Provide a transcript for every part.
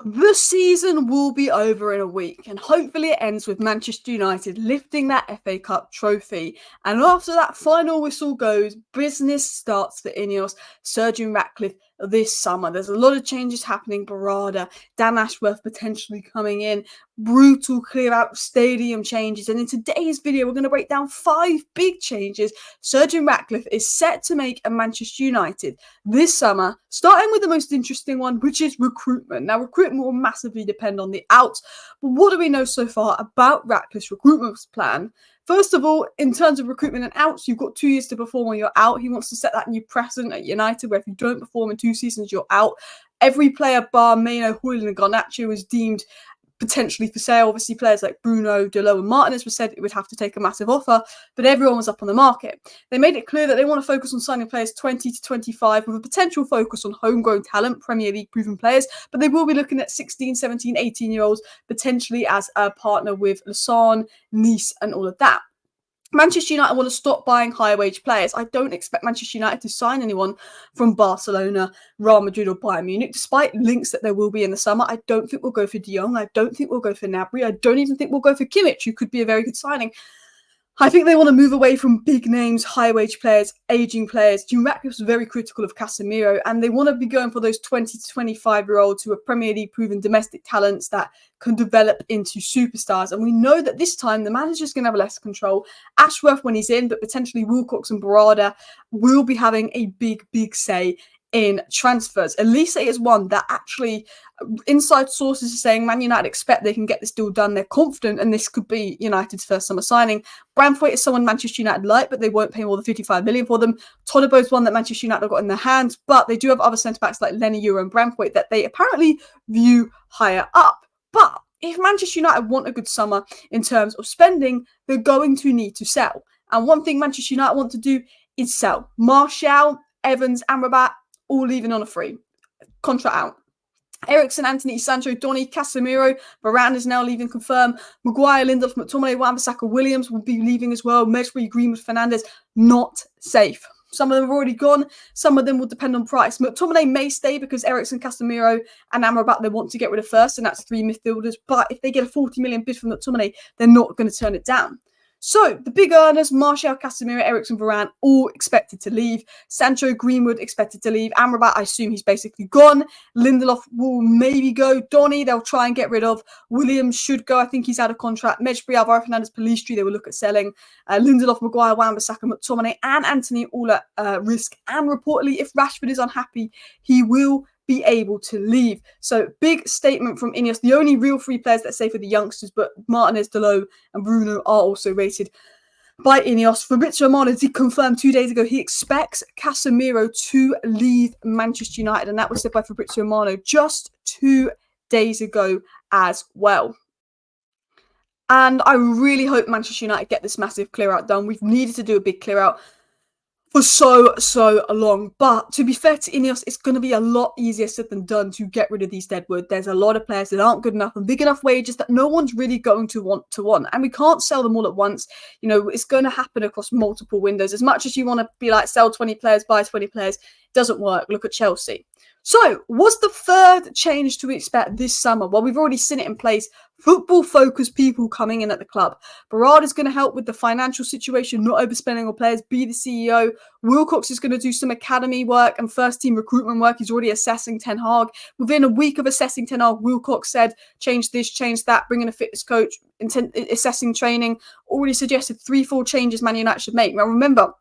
The season will be over in a week, and hopefully it ends with Manchester United lifting that FA Cup trophy. And after that final whistle goes, business starts for INEOS, Sir Ratcliffe this summer. There's a lot of changes happening. Barada, Dan Ashworth potentially coming in, brutal clear out stadium changes. And in today's video, we're going to break down 5 big changes Sir Ratcliffe is set to make at Manchester United this summer, starting with the most interesting one, which is recruitment. Now, recruitment will massively depend on the outs, but what do we know so far about Ratcliffe's recruitment plan? First of all, in terms of recruitment and outs, you've got 2 years to perform when you're out. He wants to set that new precedent at United, where if you don't perform in 2 seasons, you're out. Every player bar Maino, Hoyland and Garnacho is deemed potentially for sale. Obviously, players like Bruno, Delo and Martinez were said it would have to take a massive offer, but everyone was up on the market. They made it clear that they want to focus on signing players 20 to 25 with a potential focus on homegrown talent, Premier League proven players, but they will be looking at 16, 17, 18-year-olds potentially as a partner with Lausanne, Nice and all of that. Manchester United want to stop buying high-wage players. I don't expect Manchester United to sign anyone from Barcelona, Real Madrid or Bayern Munich, despite links that there will be in the summer. I don't think we'll go for De Jong. I don't think we'll go for Gnabry. I don't even think we'll go for Kimmich, who could be a very good signing. I think they want to move away from big names, high-wage players, aging players. Ratcliffe was very critical of Casemiro, and they want to be going for those 20 to 25-year-olds who are Premier League proven domestic talents that can develop into superstars. And we know that this time the manager's going to have less control. Ashworth when he's in, but potentially Wilcox and Barada will be having a big say in transfers. Elise is one that actually inside sources are saying Man United expect they can get this deal done. They're confident and this could be United's first summer signing. Branthwaite is someone Manchester United like, but they won't pay more than 55 million for them. Todibo is one that Manchester United have got in their hands, but they do have other centre-backs like Lenny Euro and Branthwaite that they apparently view higher up. But if Manchester United want a good summer in terms of spending, they're going to need to sell. And one thing Manchester United want to do is sell. Martial, Evans, Amrabat, all leaving on a free. Contract out. Eriksen, Anthony, Sancho, Donny, Casemiro, Varane is now leaving confirmed. Maguire, Lindelof, McTominay, Wan-Bissaka, Williams will be leaving as well. Medbury, Greenwood, Fernandes, not safe. Some of them have already gone. Some of them will depend on price. McTominay may stay because Eriksen, Casemiro and Amrabat they want to get rid of first, and that's 3 midfielders. But if they get a 40 million bid from McTominay, they're not going to turn it down. So, the big earners, Martial, Casemiro, Eriksen, Varane, all expected to leave. Sancho, Greenwood expected to leave. Amrabat, I assume he's basically gone. Lindelof will maybe go. Donny, they'll try and get rid of. Williams should go. I think he's out of contract. Medbury, Alvaro Fernandes, Pellistri, they will look at selling. Lindelof, Maguire, Wan-Bissaka, McTominay and Anthony all at risk. And reportedly, if Rashford is unhappy, he will be able to leave. So big statement from INEOS. The only real free players that say for the youngsters, but Martinez, Delo and Bruno are also rated by INEOS. Fabrizio Romano did confirm 2 days ago he expects Casemiro to leave Manchester United, and that was said by Fabrizio Romano just 2 days ago as well. And I really hope Manchester United get this massive clear out done. We've needed to do a big clear out for so long. But to be fair to INEOS, it's going to be a lot easier said than done to get rid of these deadwood. There's a lot of players that aren't good enough and big enough wages that no one's really going to want. And we can't sell them all at once. You know, it's going to happen across multiple windows. As much as you want to be like, sell 20 players, buy 20 players, it doesn't work. Look at Chelsea. So, what's the third change to expect this summer? Well, we've already seen it in place. Football-focused people coming in at the club. Barada is going to help with the financial situation, not overspending on players, be the CEO. Wilcox is going to do some academy work and first-team recruitment work. He's already assessing Ten Hag. Within a week of assessing Ten Hag, Wilcox said, change this, change that, bring in a fitness coach, assessing training. Already suggested 3-4 changes Man United should make. Now, remember,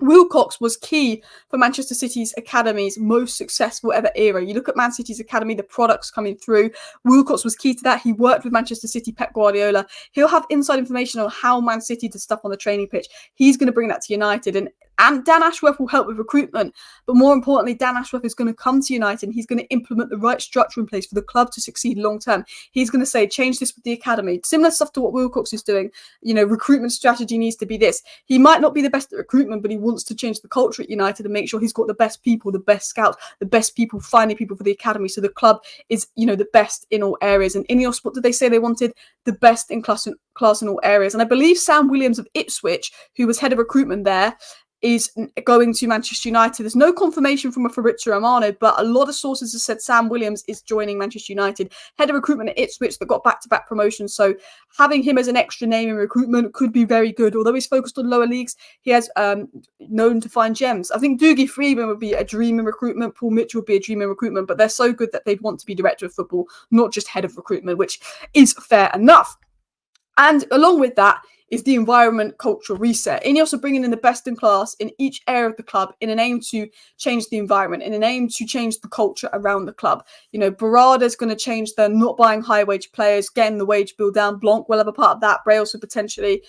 Wilcox was key for Manchester City's academy's most successful ever era. You look at Man City's academy, the products coming through. Wilcox was key to that. He worked with Manchester City, Pep Guardiola. He'll have inside information on how Man City does stuff on the training pitch. He's going to bring that to United. And Dan Ashworth will help with recruitment. But more importantly, Dan Ashworth is going to come to United and he's going to implement the right structure in place for the club to succeed long term. He's going to say, change this with the academy. Similar stuff to what Wilcox is doing. You know, recruitment strategy needs to be this. He might not be the best at recruitment, but he wants to change the culture at United and make sure he's got the best people, the best scouts, the best people, finding people for the academy. So the club is, you know, the best in all areas. And INEOS, what did they say they wanted? The best in class in all areas. And I believe Sam Williams of Ipswich, who was head of recruitment there, is going to Manchester United. There's no confirmation from Fabrizio Romano, but a lot of sources have said Sam Williams is joining Manchester United. Head of recruitment at Ipswich that got back-to-back promotions. So having him as an extra name in recruitment could be very good. Although he's focused on lower leagues, he has known to find gems. I think Dougie Freeman would be a dream in recruitment. Paul Mitchell would be a dream in recruitment, but they're so good that they'd want to be director of football, not just head of recruitment, which is fair enough. And along with that is the environment cultural reset. INEOS are bringing in the best in class in each area of the club in an aim to change the environment, in an aim to change the culture around the club. You know, Barada's going to change the not buying high wage players, getting the wage bill down. Blanc will have a part of that. Bray also potentially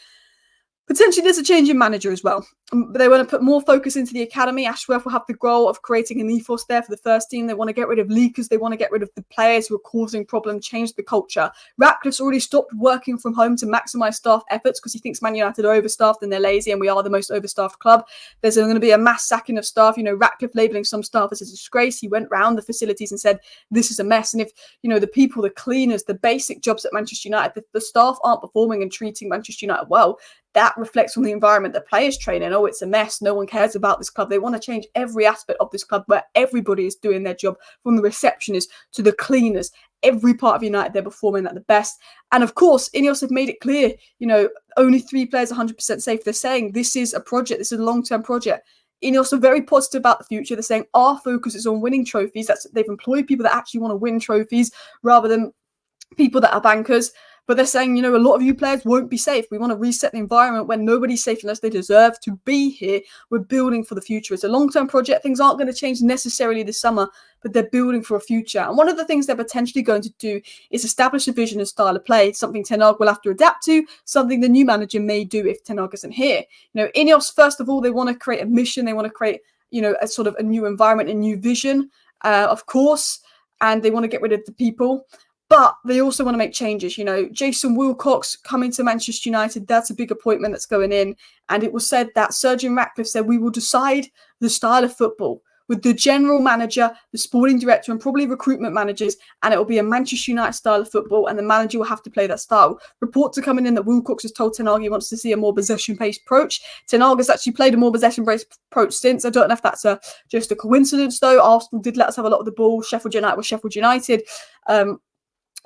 there's a change in manager as well. But they want to put more focus into the academy. Ashworth will have the goal of creating an ethos there for the first team. They want to get rid of leakers. They want to get rid of the players who are causing problems, change the culture. Ratcliffe's already stopped working from home to maximise staff efforts because he thinks Man United are overstaffed and they're lazy, and we are the most overstaffed club. There's going to be a mass sacking of staff. You know, Ratcliffe labelling some staff as a disgrace. He went round the facilities and said, this is a mess. And if, you know, the people, the cleaners, the basic jobs at Manchester United, the staff aren't performing and treating Manchester United well, that reflects on the environment that players train in. Oh, it's a mess. No one cares about this club. They want to change every aspect of this club where everybody is doing their job, from the receptionists to the cleaners. Every part of United, they're performing at the best. And of course, INEOS have made it clear, you know, only 3 players 100% safe. They're saying this is a project. This is a long-term project. INEOS are very positive about the future. They're saying our focus is on winning trophies. They've employed people that actually want to win trophies rather than people that are bankers. But they're saying, you know, a lot of you players won't be safe. We want to reset the environment where nobody's safe unless they deserve to be here. We're building for the future. It's a long-term project. Things aren't going to change necessarily this summer, but they're building for a future. And one of the things they're potentially going to do is establish a vision and style of play, something Ten Hag will have to adapt to, something the new manager may do if Ten Hag isn't here. You know, INEOS, first of all, they want to create a mission. They want to create, you know, a sort of a new environment, a new vision, of course, and they want to get rid of the people. But they also want to make changes. You know, Jason Wilcox coming to Manchester United, that's a big appointment that's going in. And it was said that Sir Jim Ratcliffe said, we will decide the style of football with the general manager, the sporting director, and probably recruitment managers. And it will be a Manchester United style of football, and the manager will have to play that style. Reports are coming in that Wilcox has told Ten Hag he wants to see a more possession-based approach. Ten Hag has actually played a more possession-based approach since. I don't know if that's just a coincidence, though. Arsenal did let us have a lot of the ball. Sheffield United was Sheffield United.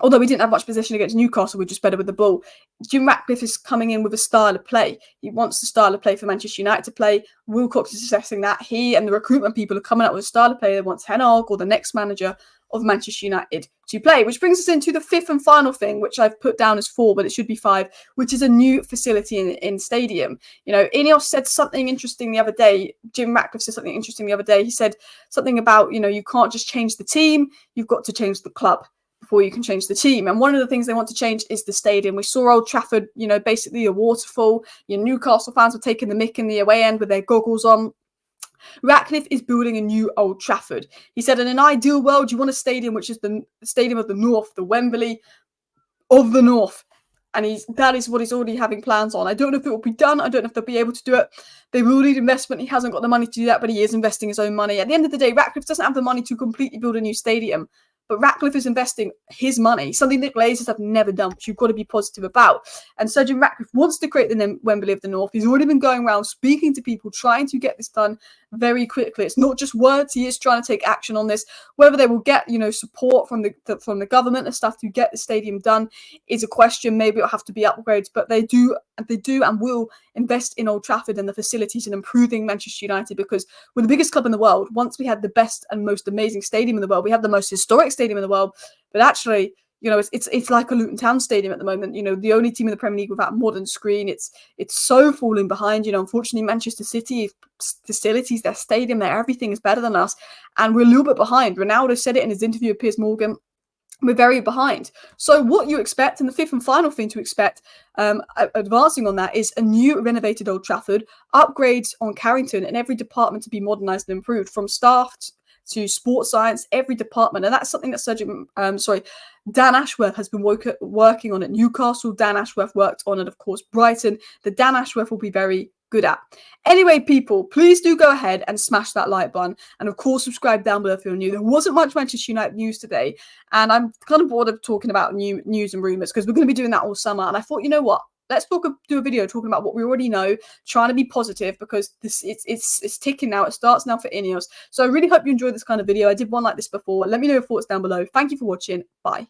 Although we didn't have much possession against Newcastle, we're just better with the ball. Jim Ratcliffe is coming in with a style of play. He wants the style of play for Manchester United to play. Wilcox is assessing that. He and the recruitment people are coming up with a style of play they want Ten Hag or the next manager of Manchester United to play. Which brings us into the fifth and final thing, which I've put down as 4, but it should be 5, which is a new facility in stadium. You know, INEOS said something interesting the other day. Jim Ratcliffe said something interesting the other day. He said something about, you know, you can't just change the team, you've got to change the club before you can change the team. And one of the things they want to change is the stadium. We saw Old Trafford, you know, basically a waterfall. Your Newcastle fans were taking the mick in the away end with their goggles on. Ratcliffe is building a new Old Trafford. He said, in an ideal world, you want a stadium which is the Stadium of the North, the Wembley of the North. And that is what he's already having plans on. I don't know if it will be done. I don't know if they'll be able to do it. They will need investment. He hasn't got the money to do that, but he is investing his own money. At the end of the day, Ratcliffe doesn't have the money to completely build a new stadium. But Ratcliffe is investing his money, something that Glazers have never done, which you've got to be positive about. And Sir Jim Ratcliffe wants to create the Wembley of the North. He's already been going around speaking to people, trying to get this done very quickly. It's not just words. He is trying to take action on this. Whether they will get, you know, support from the government and stuff to get the stadium done is a question. Maybe it'll have to be upgrades, but they do and will invest in Old Trafford and the facilities and improving Manchester United, because we're the biggest club in the world. Once we had the best and most amazing stadium in the world, we have the most historic stadium in the world, but actually, you know, it's like a Luton Town stadium at the moment. You know, the only team in the Premier League without a modern screen. It's so falling behind. You know, unfortunately, Manchester City facilities, their stadium, their everything is better than us, and we're a little bit behind. Ronaldo said it in his interview with Piers Morgan. We're very behind. So what you expect, and the fifth and final thing to expect, advancing on that, is a new renovated Old Trafford, upgrades on Carrington, and every department to be modernised and improved, from staff to sports science, every department. And that's something that Dan Ashworth has been working on at Newcastle. Dan Ashworth worked on it, of course, Brighton. The Dan Ashworth will be very good at. Anyway, people, please do go ahead and smash that like button, and of course subscribe down below if you're new. There wasn't much Manchester United news today, and I'm kind of bored of talking about news and rumours, because we're going to be doing that all summer, and I thought, you know what, let's do a video talking about what we already know, trying to be positive, because it's ticking now. It starts now for INEOS. So I really hope you enjoyed this kind of video. I did one like this before. Let me know your thoughts down below. Thank you for watching. Bye.